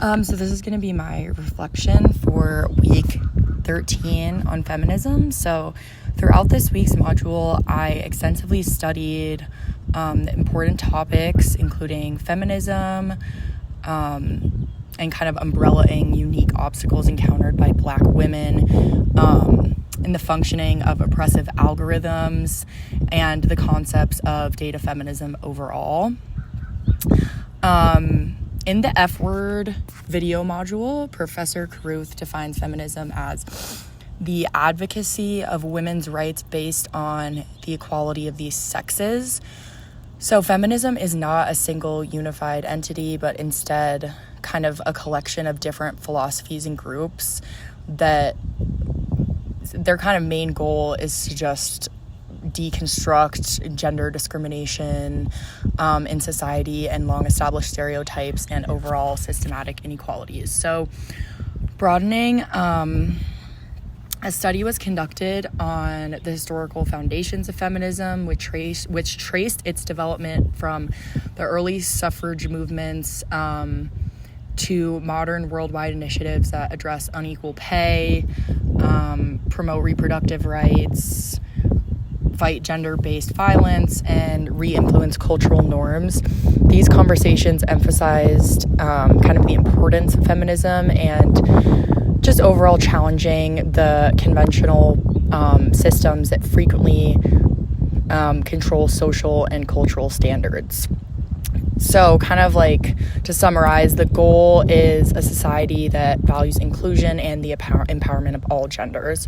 So this is going to be my reflection for week 13 on feminism. So throughout this week's module, I extensively studied the important topics, including feminism, and kind of umbrellaing unique obstacles encountered by Black women in the functioning of oppressive algorithms and the concepts of data feminism overall. In the F-word video module, Professor Carruth defines feminism as the advocacy of women's rights based on the equality of the sexes. So feminism is not a single unified entity, but instead kind of a collection of different philosophies and groups that their kind of main goal is to just deconstruct gender discrimination in society and long-established stereotypes and overall systematic inequalities. So broadening, a study was conducted on the historical foundations of feminism, which traced its development from the early suffrage movements to modern worldwide initiatives that address unequal pay, promote reproductive rights, fight gender-based violence, and re-influence cultural norms. These conversations emphasized kind of the importance of feminism and just overall challenging the conventional systems that frequently control social and cultural standards. So kind of like to summarize, the goal is a society that values inclusion and the empowerment of all genders.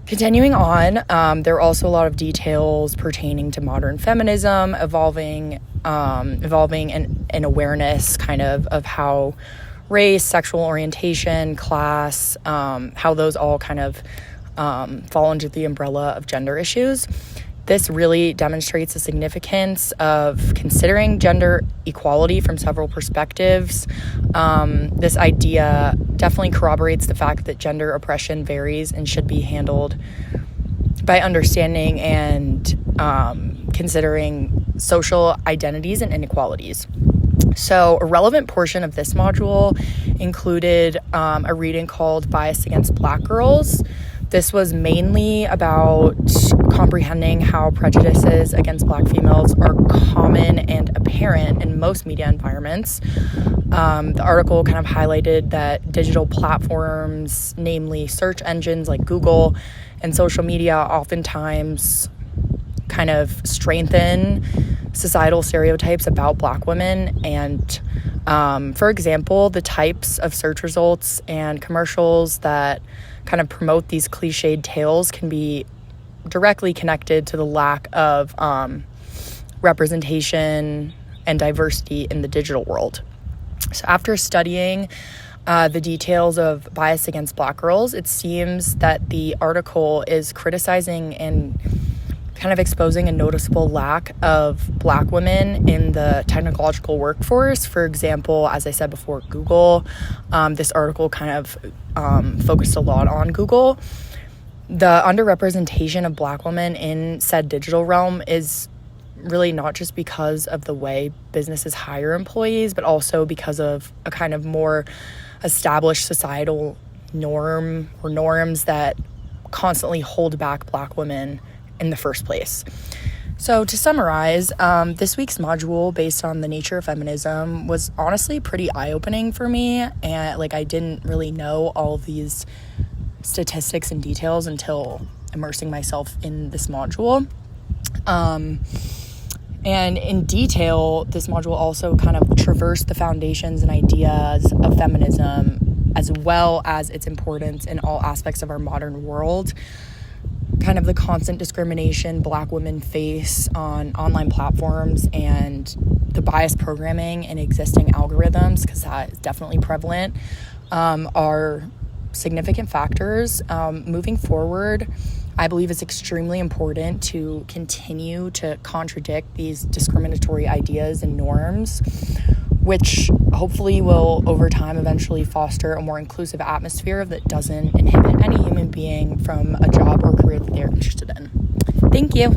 Continuing on, there are also a lot of details pertaining to modern feminism, evolving an awareness kind of how race, sexual orientation, class, how those all kind of fall under the umbrella of gender issues. This really demonstrates the significance of considering gender equality from several perspectives. This idea definitely corroborates the fact that gender oppression varies and should be handled by understanding and considering social identities and inequalities. So a relevant portion of this module included a reading called Bias Against Black Girls. This was mainly about comprehending how prejudices against Black females are common and apparent in most media environments. The article kind of highlighted that digital platforms, namely search engines like Google and social media, oftentimes kind of strengthen societal stereotypes about Black women. And for example, the types of search results and commercials that kind of promote these cliched tales can be directly connected to the lack of representation and diversity in the digital world. So after studying the details of bias against Black girls, it seems that the article is criticizing and kind of exposing a noticeable lack of Black women in the technological workforce. For example, as I said before, Google. This article kind of focused a lot on Google. The underrepresentation of Black women in said digital realm is really not just because of the way businesses hire employees, but also because of a kind of more established societal norm or norms that constantly hold back Black women in the first place. So to summarize, this week's module based on the nature of feminism was honestly pretty eye-opening for me, and I didn't really know all of these statistics and details until immersing myself in this module. And in detail, this module also kind of traversed the foundations and ideas of feminism, as well as its importance in all aspects of our modern world. Kind of the constant discrimination Black women face on online platforms and the biased programming in existing algorithms, because that is definitely prevalent, are significant factors. Moving forward, I believe it's extremely important to continue to contradict these discriminatory ideas and norms, which hopefully will, over time, eventually foster a more inclusive atmosphere that doesn't inhibit any human being from a job or career that they're interested in. Thank you.